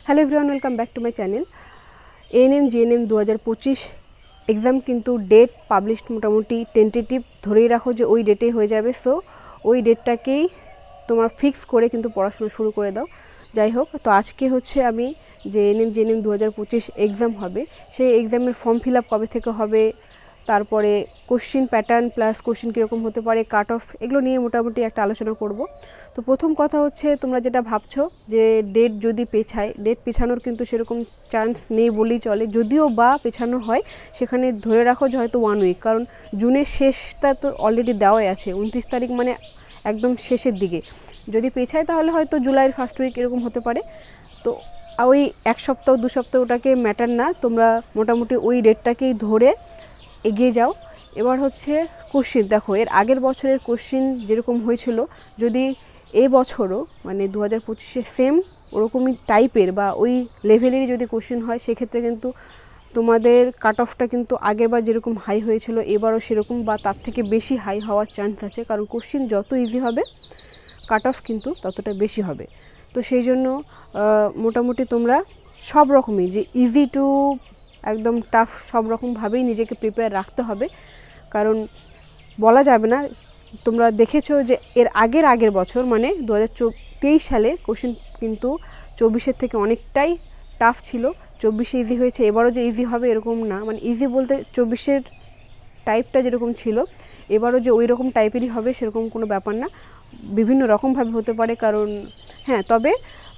Hello everyone, welcome back to my channel. ANM GNM 2025 exam কিন্তু date published মোটামুটি tentative ধরেই রাখো যে ওই ডেটেই হয়ে যাবে। সো ওই ডেটটাকেই তোমার ফিক্স করে কিন্তু পড়াশোনা শুরু করে দাও। যাই হোক, তো আজকে হচ্ছে আমি যে এএনএম জিএনএম 2025 এক্সাম হবে সেই এক্সামের ফর্ম ফিল আপ কবে থেকে হবে, তারপরে কোশ্চিন প্যাটার্ন প্লাস কোশ্চিন কীরকম হতে পারে, কাট অফ, এগুলো নিয়ে মোটামুটি একটা আলোচনা করব। তো প্রথম কথা হচ্ছে, তোমরা যেটা ভাবছো যে ডেট যদি পেছায়, ডেট পেছানোর কিন্তু সেরকম চান্স নেই বলেই চলে। যদিও বা পেছানো হয়, সেখানে ধরে রাখো যে হয়তো 1 উইক, কারণ জুনের শেষটা তো অলরেডি দেওয়াই আছে, 29 তারিখ মানে একদম শেষের দিকে। যদি পেছায় তাহলে হয়তো জুলাইয়ের ফার্স্ট উইক এরকম হতে পারে। তো ওই 1 সপ্তাহ 2 সপ্তাহ ওটাকে ম্যাটার না, তোমরা মোটামুটি ওই ডেটটাকেই ধরে এগিয়ে যাও। এবার হচ্ছে কোশ্চিন দেখো, এর আগের বছরের কোশ্চিন যেরকম হয়েছিল, যদি এই বছরও মানে 2025-এ সেম ওরকমই টাইপের বা ওই লেভেলেরই যদি কোশ্চিন হয়, সেক্ষেত্রে কিন্তু তোমাদের কাট অফটা কিন্তু আগেরবার যেরকম হাই হয়েছিল এবারও সেরকম বা তার থেকে বেশি হাই হওয়ার চান্স আছে। কারণ কোশ্চিন যত ইজি হবে, কাট অফ কিন্তু ততটা বেশি হবে। তো সেই জন্য মোটামুটি তোমরা সব রকমই, যে ইজি টু একদম টাফ, সব রকমভাবেই নিজেকে প্রিপেয়ার রাখতে হবে। কারণ বলা যাবে না, তোমরা দেখেছো যে এর আগের বছর মানে 2023 সালে কোশ্চেন কিন্তু 24-এর থেকে অনেকটাই টাফ ছিল। 24-এ ইজি হয়েছে, এবারও যে ইজি হবে এরকম না। মানে ইজি বলতে 24-এর টাইপটা যেরকম ছিল, এবারও যে ওই রকম টাইপেরই হবে সেরকম কোনো ব্যাপার না, বিভিন্ন রকমভাবে হতে পারে। কারণ হ্যাঁ, তবে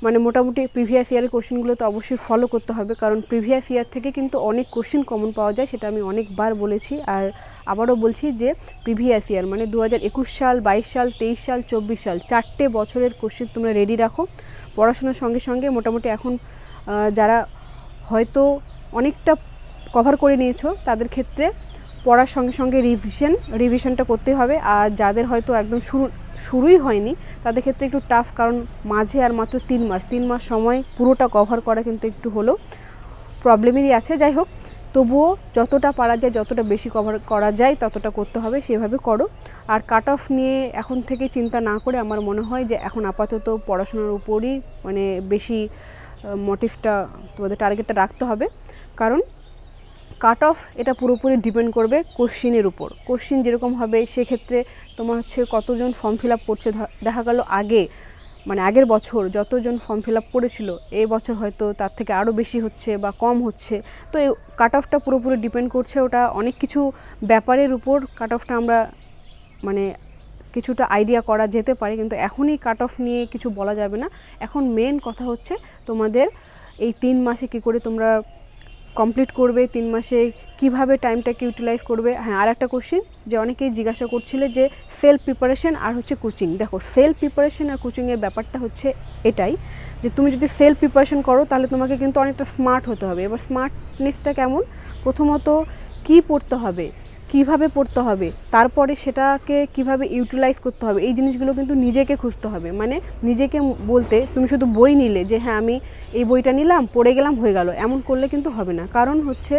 মানে মোটামুটি প্রিভিয়াস ইয়ারের কোশ্চেনগুলো তো অবশ্যই ফলো করতে হবে, কারণ প্রিভিয়াস ইয়ার থেকে কিন্তু অনেক কোশ্চেন কমন পাওয়া যায়, সেটা আমি অনেকবার বলেছি। আর আবারও বলছি যে প্রিভিয়াস ইয়ার মানে 2021 সাল, 22 সাল, 23 সাল, 24 সাল, 4টে বছরের কোশ্চেন তোমরা রেডি রাখো। পড়াশোনার সঙ্গে সঙ্গে মোটামুটি এখন যারা হয়তো অনেকটা কভার করে নিয়েছো, তাদের ক্ষেত্রে পড়ার সঙ্গে সঙ্গে রিভিশনটা করতে হবে। আর যাদের হয়তো একদম শুরুই হয়নি, তাদের ক্ষেত্রে একটু টাফ, কারণ মাঝে আর মাত্র 3 মাস সময় পুরোটা কভার করা কিন্তু একটু হলেও প্রবলেমেরই আছে। যাই হোক, তবুও যতটা পারা যায়, যতটা বেশি কভার করা যায় ততটা করতে হবে, সেভাবে করো। আর কাট অফ নিয়ে এখন থেকে চিন্তা না করে আমার মনে হয় যে এখন আপাতত পড়াশোনার উপরই মানে বেশি মোটিভটা, তোমাদের টার্গেটটা রাখতে হবে। কারণ কাট অফ এটা পুরোপুরি ডিপেন্ড করবে কোশ্চিনের উপর। কোশ্চিন যেরকম হবে সেক্ষেত্রে তোমার হচ্ছে কতজন ফর্ম ফিল আপ করছে। দেখা গেল আগের বছর যতজন ফর্ম ফিল আপ করেছিল, এই বছর হয়তো তার থেকে আরও বেশি হচ্ছে বা কম হচ্ছে। তো এই কাট অফটা পুরোপুরি ডিপেন্ড করছে, ওটা অনেক কিছু ব্যাপারের উপর কাট অফটা আমরা মানে কিছুটা আইডিয়া করা যেতে পারে, কিন্তু এখনই কাট অফ নিয়ে কিছু বলা যাবে না। এখন মেন কথা হচ্ছে তোমাদের এই 3 মাসে কী করে তোমরা কমপ্লিট করবে, 3 মাসে কিভাবে টাইমটাকে ইউটিলাইজ করবে। হ্যাঁ, আর একটা কোশ্চিন যে অনেকেই জিজ্ঞাসা করছিলে যে সেলফ প্রিপারেশন আর হচ্ছে কোচিং। দেখো, সেলফ প্রিপারেশন আর কোচিংয়ের ব্যাপারটা হচ্ছে এটাই যে তুমি যদি সেলফ প্রিপারেশন করো তাহলে তোমাকে কিন্তু অনেকটা স্মার্ট হতে হবে। এবার স্মার্টনেসটা কেমন, প্রথমত কী পড়তে হবে, কিভাবে পড়তে হবে, তারপরে সেটাকে কিভাবে ইউটিলাইজ করতে হবে, এই জিনিসগুলো কিন্তু নিজেকে খুঁজতে হবে। মানে নিজেকে বলতে তুমি শুধু বই নিলে যে হ্যাঁ আমি এই বইটা নিলাম, পড়ে গেলাম, হয়ে গেল, এমন করলে কিন্তু হবে না। কারণ হচ্ছে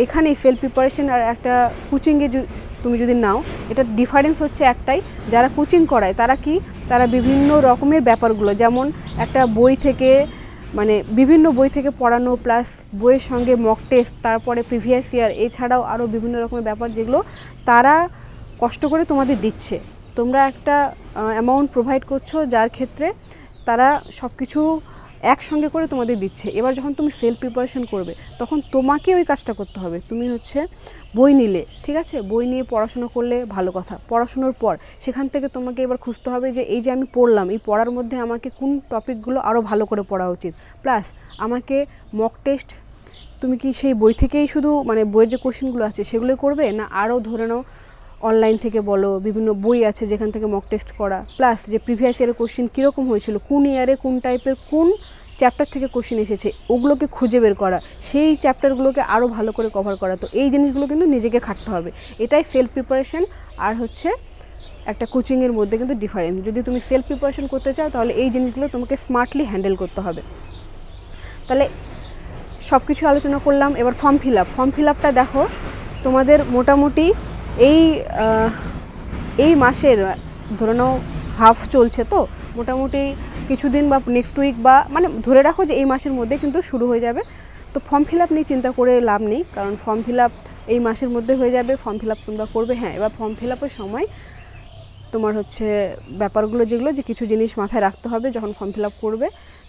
এখানেই সেলফ প্রিপারেশন আর একটা কোচিংয়ে তুমি যদি নাও, এটা ডিফারেন্স হচ্ছে একটাই, যারা কোচিং করায় তারা বিভিন্ন রকমের ব্যাপারগুলো, যেমন একটা বই থেকে মানে বিভিন্ন বই থেকে পড়ানো, প্লাস বইয়ের সঙ্গে মক টেস্ট, তারপরে প্রিভিয়াস ইয়ার, এছাড়াও আরও বিভিন্ন রকমের ব্যাপার যেগুলো তারা কষ্ট করে তোমাদের দিচ্ছে। তোমরা একটা অ্যামাউন্ট প্রোভাইড করছো, যার ক্ষেত্রে তারা সব কিছু একসঙ্গে করে তোমাদের দিচ্ছে। এবার যখন তুমি সেলফ প্রিপারেশন করবে, তখন তোমাকে ওই কাজটা করতে হবে। তুমি হচ্ছে বই নিলে, ঠিক আছে, বই নিয়ে পড়াশোনা করলে ভালো কথা। পড়াশোনার পর সেখান থেকে তোমাকে এবার খুঁজতে হবে যে এই যে আমি পড়লাম, এই পড়ার মধ্যে আমাকে কোন টপিকগুলো আরও ভালো করে পড়া উচিত, প্লাস আমাকে মক টেস্ট তুমি কি সেই বই থেকেই শুধু মানে বইয়ের যে কোশ্চেনগুলো আছে সেগুলো করবে, না আরও ধরে নাও অনলাইন থেকে বলো, বিভিন্ন বই আছে যেখান থেকে মক টেস্ট করা, প্লাস যে প্রিভিয়াস ইয়ারের কোশ্চেন কীরকম হয়েছিল, কোন ইয়ারে কোন টাইপের কোন চ্যাপ্টার থেকে কোশ্চেন এসেছে, ওগুলোকে খুঁজে বের করা, সেই চ্যাপ্টারগুলোকে আরও ভালো করে কভার করা। তো এই জিনিসগুলো কিন্তু নিজেকে খাটতে হবে। এটাই সেলফ প্রিপারেশন আর হচ্ছে একটা কোচিংয়ের মধ্যে কিন্তু ডিফারেন্স। যদি তুমি সেলফ প্রিপারেশন করতে চাও তাহলে এই জিনিসগুলো তোমাকে স্মার্টলি হ্যান্ডেল করতে হবে। তাহলে সব কিছু আলোচনা করলাম। এবার ফর্ম ফিল আপটা দেখো, তোমাদের মোটামুটি এই মাসের ধরে নাও হাফ চলছে, তো মোটামুটি কিছুদিন বা নেক্সট উইক বা মানে ধরে রাখো যে এই মাসের মধ্যে কিন্তু শুরু হয়ে যাবে। তো ফর্ম ফিল আপ নিয়ে চিন্তা করে লাভ নেই, কারণ ফর্ম ফিল আপ এই মাসের মধ্যে হয়ে যাবে। ফর্ম ফিল আপ তোমরা করবে। হ্যাঁ, এবার ফর্ম ফিল আপের সময় তোমার হচ্ছে ব্যাপারগুলো যেগুলো যে কিছু জিনিস মাথায় রাখতে হবে যখন ফর্ম ফিল আপ করবে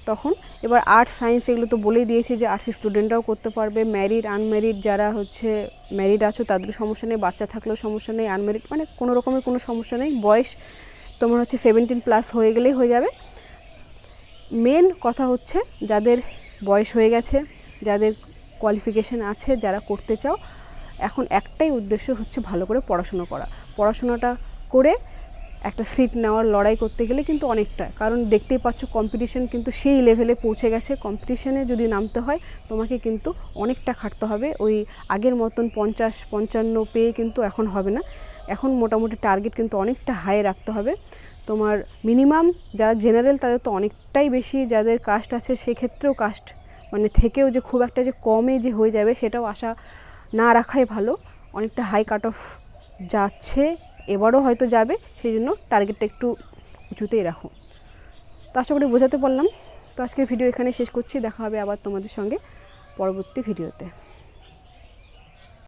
তখন। এবার আর্টস সায়েন্স এগুলো তো বলেই দিয়েছি যে আর্টস স্টুডেন্টরাও করতে পারবে। ম্যারিড আনম্যারিড যারা হচ্ছে ম্যারিড আছো তাদের সমস্যা নেই, বাচ্চা থাকলেও সমস্যা নেই, আনম্যারিড মানে কোনো রকমের কোনো সমস্যা নেই। বয়স তোমার হচ্ছে 17+ হয়ে গেলেই হয়ে যাবে। মেন কথা হচ্ছে যাদের বয়স হয়ে গেছে, যাদের কোয়ালিফিকেশান আছে, যারা করতে চাও, এখন একটাই উদ্দেশ্য হচ্ছে ভালো করে পড়াশুনো করা। পড়াশোনাটা করে একটা সিট নেওয়ার লড়াই করতে গেলে কিন্তু অনেকটা, কারণ দেখতেই পাচ্ছ কম্পিটিশন কিন্তু সেই লেভেলে পৌঁছে গেছে। কম্পিটিশনে যদি নামতে হয় তোমাকে কিন্তু অনেকটা খাটতে হবে। ওই আগের মতন 50-55 পেয়ে কিন্তু এখন হবে না। এখন মোটামুটি টার্গেট কিন্তু অনেকটা হাই রাখতে হবে। তোমার মিনিমাম যারা জেনারেল তাদের তো অনেকটাই বেশি, যাদের কাস্ট আছে সেক্ষেত্রেও কাস্ট মানে থেকেও যে খুব একটা যে কমে যে হয়ে যাবে সেটাও আশা না রাখাই ভালো। অনেকটা হাই কাট অফ যাচ্ছে, এবারও হয়তো যাবে, সেই জন্য টার্গেটটা একটু উঁচুতেই রাখো। তো আশা করি বোঝাতে পারলাম। তো আজকের ভিডিও এখানে শেষ করছি, দেখা হবে আবার তোমাদের সঙ্গে পরবর্তী ভিডিওতে।